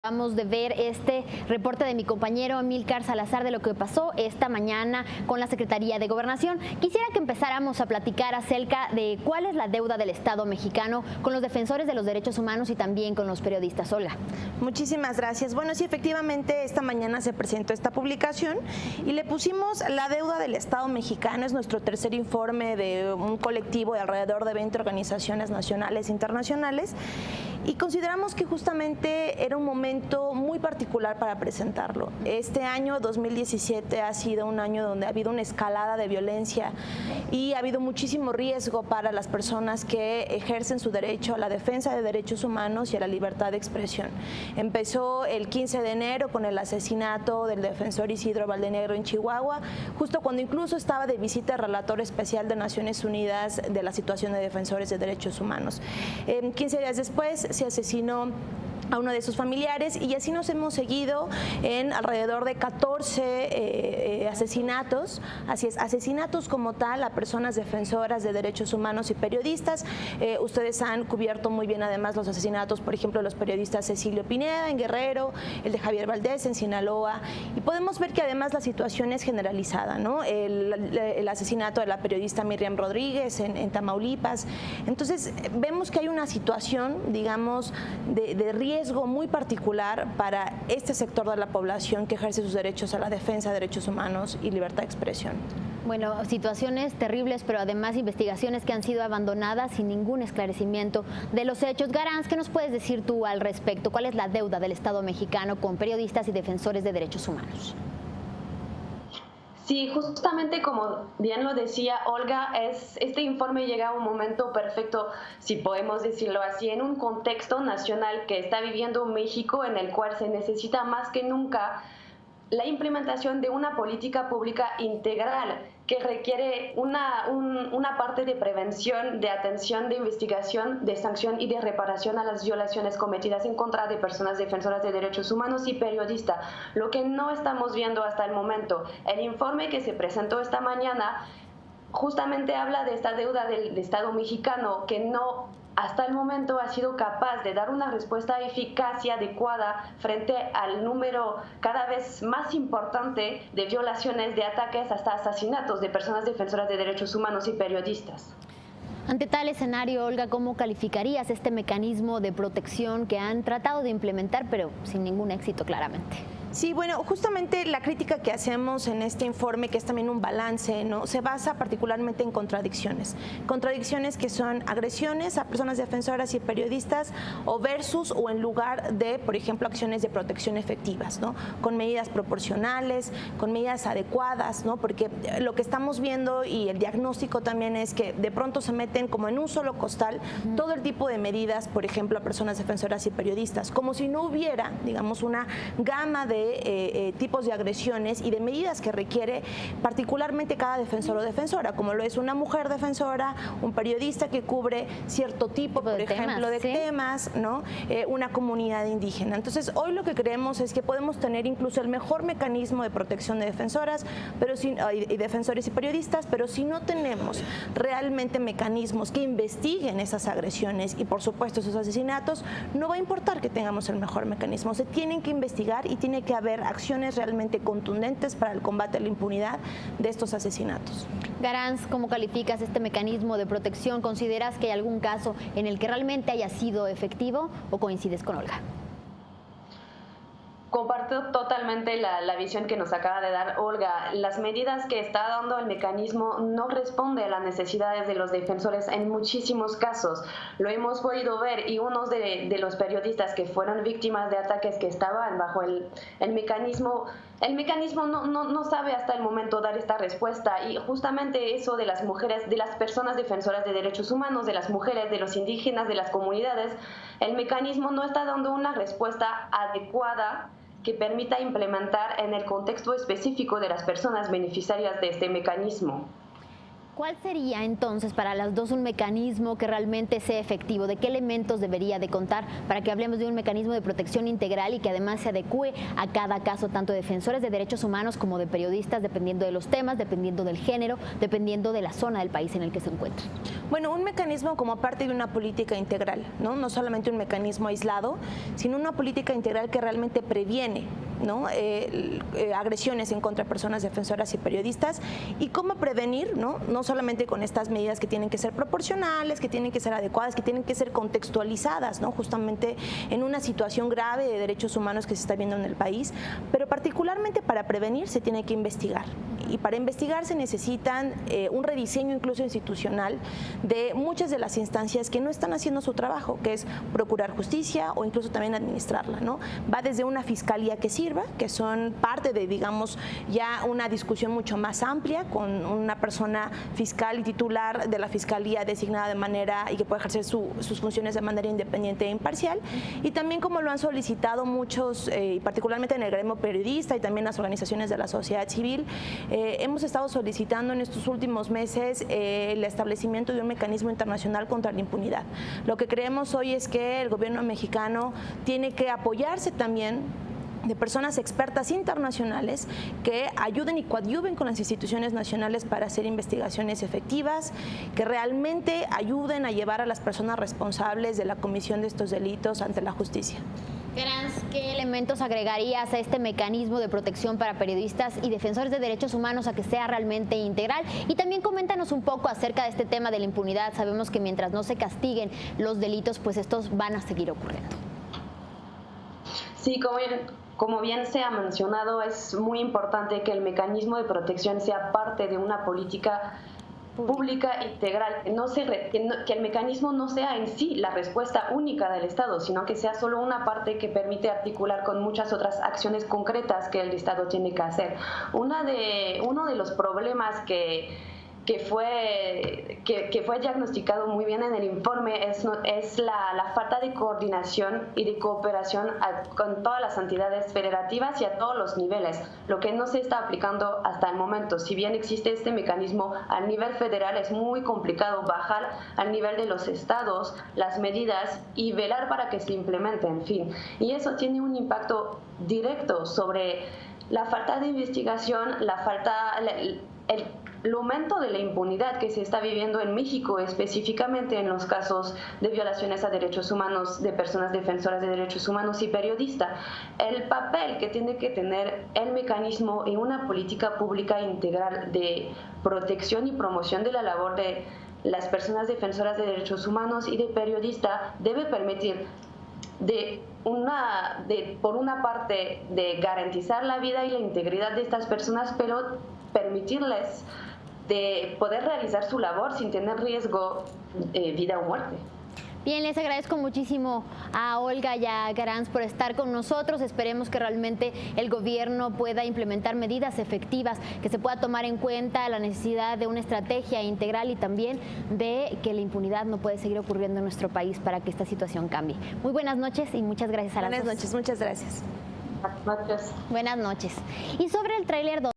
Vamos de ver este reporte de mi compañero Amílcar Salazar de lo que pasó esta mañana con la Secretaría de Gobernación. Quisiera que empezáramos a platicar acerca de cuál es la deuda del Estado mexicano con los defensores de los derechos humanos y también con los periodistas. Olga. Muchísimas gracias. Bueno, sí, efectivamente, esta mañana se presentó esta publicación y le pusimos la deuda del Estado mexicano. Es nuestro tercer informe de un colectivo de alrededor de 20 organizaciones nacionales e internacionales. Y consideramos que justamente era un momento muy particular para presentarlo. Este año 2017 ha sido un año donde ha habido una escalada de violencia y ha habido muchísimo riesgo para las personas que ejercen su derecho a la defensa de derechos humanos y a la libertad de expresión. Empezó el 15 de enero con el asesinato del defensor Isidro Valdenegro en Chihuahua, justo cuando incluso estaba de visita el relator especial de Naciones Unidas de la situación de defensores de derechos humanos. 15 días después se asesinó a uno de sus familiares y así nos hemos seguido en alrededor de 14 asesinatos, así es, asesinatos como tal a personas defensoras de derechos humanos y periodistas. Ustedes han cubierto muy bien además los asesinatos, por ejemplo, los periodistas Cecilio Pineda en Guerrero, el de Javier Valdés en Sinaloa, y podemos ver que además la situación es generalizada, ¿no? El asesinato de la periodista Miriam Rodríguez en Tamaulipas. Entonces vemos que hay una situación, digamos, de riesgo muy particular para este sector de la población que ejerce sus derechos a la defensa de derechos humanos y libertad de expresión. Bueno, situaciones terribles, pero además investigaciones que han sido abandonadas sin ningún esclarecimiento de los hechos. Garance, ¿qué nos puedes decir tú al respecto? ¿Cuál es la deuda del Estado mexicano con periodistas y defensores de derechos humanos? Sí, justamente como bien lo decía Olga, este informe llega a un momento perfecto, si podemos decirlo así, en un contexto nacional que está viviendo México, en el cual se necesita más que nunca la implementación de una política pública integral que requiere una parte de prevención, de atención, de investigación, de sanción y de reparación a las violaciones cometidas en contra de personas defensoras de derechos humanos y periodistas. Lo que no estamos viendo hasta el momento. El informe que se presentó esta mañana justamente habla de esta deuda del Estado mexicano que no hasta el momento ha sido capaz de dar una respuesta eficaz y adecuada frente al número cada vez más importante de violaciones, de ataques, hasta asesinatos de personas defensoras de derechos humanos y periodistas. Ante tal escenario, Olga, ¿cómo calificarías este mecanismo de protección que han tratado de implementar, pero sin ningún éxito claramente? Sí, bueno, justamente la crítica que hacemos en este informe, que es también un balance, ¿no?, se basa particularmente en contradicciones. Contradicciones que son agresiones a personas defensoras y periodistas o versus o en lugar de, por ejemplo, acciones de protección efectivas, ¿no?, con medidas proporcionales, con medidas adecuadas, ¿no?, porque lo que estamos viendo y el diagnóstico también es que de pronto se meten como en un solo costal todo el tipo de medidas, por ejemplo, a personas defensoras y periodistas, como si no hubiera, digamos, una gama de tipos de agresiones y de medidas que requiere particularmente cada defensor o defensora, como lo es una mujer defensora, un periodista que cubre cierto tipo, por ejemplo, de temas, ¿no?, una comunidad indígena. Entonces, hoy lo que creemos es que podemos tener incluso el mejor mecanismo de protección de defensoras y defensores y periodistas, pero si no tenemos realmente mecanismos que investiguen esas agresiones y, por supuesto, esos asesinatos, no va a importar que tengamos el mejor mecanismo. Se tienen que investigar y tiene que haber acciones realmente contundentes para el combate a la impunidad de estos asesinatos. Garance, ¿cómo calificas este mecanismo de protección? ¿Consideras que hay algún caso en el que realmente haya sido efectivo o coincides con Olga? Comparto totalmente la visión que nos acaba de dar Olga. Las medidas que está dando el mecanismo no responden a las necesidades de los defensores en muchísimos casos. Lo hemos podido ver y unos de los periodistas que fueron víctimas de ataques que estaban bajo el mecanismo no sabe hasta el momento dar esta respuesta, y justamente eso de las mujeres, de las personas defensoras de derechos humanos, de las mujeres, de los indígenas, de las comunidades, el mecanismo no está dando una respuesta adecuada que permita implementar en el contexto específico de las personas beneficiarias de este mecanismo. ¿Cuál sería entonces para las dos un mecanismo que realmente sea efectivo? ¿De qué elementos debería de contar para que hablemos de un mecanismo de protección integral y que además se adecue a cada caso, tanto de defensores de derechos humanos como de periodistas, dependiendo de los temas, dependiendo del género, dependiendo de la zona del país en el que se encuentre? Bueno, un mecanismo como parte de una política integral, no solamente un mecanismo aislado, sino una política integral que realmente previene, ¿no? Agresiones en contra de personas defensoras y periodistas. ¿Y cómo prevenir? No solamente con estas medidas que tienen que ser proporcionales, que tienen que ser adecuadas, que tienen que ser contextualizadas, ¿no? Justamente en una situación grave de derechos humanos que se está viendo en el país, pero particularmente para prevenir se tiene que investigar. Y para investigar se necesitan un rediseño incluso institucional de muchas de las instancias que no están haciendo su trabajo, que es procurar justicia o incluso también administrarla, ¿no? Va desde una fiscalía que sirva, que son parte de, digamos, ya una discusión mucho más amplia con una persona fiscal y titular de la fiscalía designada de manera y que puede ejercer sus funciones de manera independiente e imparcial. Y también, como lo han solicitado muchos, y particularmente en el gremio periodista y también las organizaciones de la sociedad civil, hemos estado solicitando en estos últimos meses el establecimiento de un mecanismo internacional contra la impunidad. Lo que creemos hoy es que el gobierno mexicano tiene que apoyarse también de personas expertas internacionales que ayuden y coadyuven con las instituciones nacionales para hacer investigaciones efectivas, que realmente ayuden a llevar a las personas responsables de la comisión de estos delitos ante la justicia. Granz, ¿qué elementos agregarías a este mecanismo de protección para periodistas y defensores de derechos humanos a que sea realmente integral? Y también coméntanos un poco acerca de este tema de la impunidad. Sabemos que mientras no se castiguen los delitos, pues estos van a seguir ocurriendo. Sí, como bien se ha mencionado, es muy importante que el mecanismo de protección sea parte de una política pública integral, que el mecanismo no sea en sí la respuesta única del Estado, sino que sea solo una parte que permite articular con muchas otras acciones concretas que el Estado tiene que hacer. Uno de los problemas que fue diagnosticado muy bien en el informe es la falta de coordinación y de cooperación con todas las entidades federativas y a todos los niveles, lo que no se está aplicando hasta el momento. Si bien existe este mecanismo a nivel federal, es muy complicado bajar al nivel de los estados las medidas y velar para que se implementen, en fin. Y eso tiene un impacto directo sobre la falta de investigación, el aumento de la impunidad que se está viviendo en México, específicamente en los casos de violaciones a derechos humanos de personas defensoras de derechos humanos y periodistas. El papel que tiene que tener el mecanismo en una política pública integral de protección y promoción de la labor de las personas defensoras de derechos humanos y de periodistas debe permitir por una parte de garantizar la vida y la integridad de estas personas, pero permitirles de poder realizar su labor sin tener riesgo de vida o muerte. Bien, les agradezco muchísimo a Olga y a Granz por estar con nosotros. Esperemos que realmente el gobierno pueda implementar medidas efectivas, que se pueda tomar en cuenta la necesidad de una estrategia integral y también de que la impunidad no puede seguir ocurriendo en nuestro país para que esta situación cambie. Muy buenas noches y muchas gracias a las dos. Buenas noches, muchas gracias. Buenas noches. Buenas noches. Y sobre el tráiler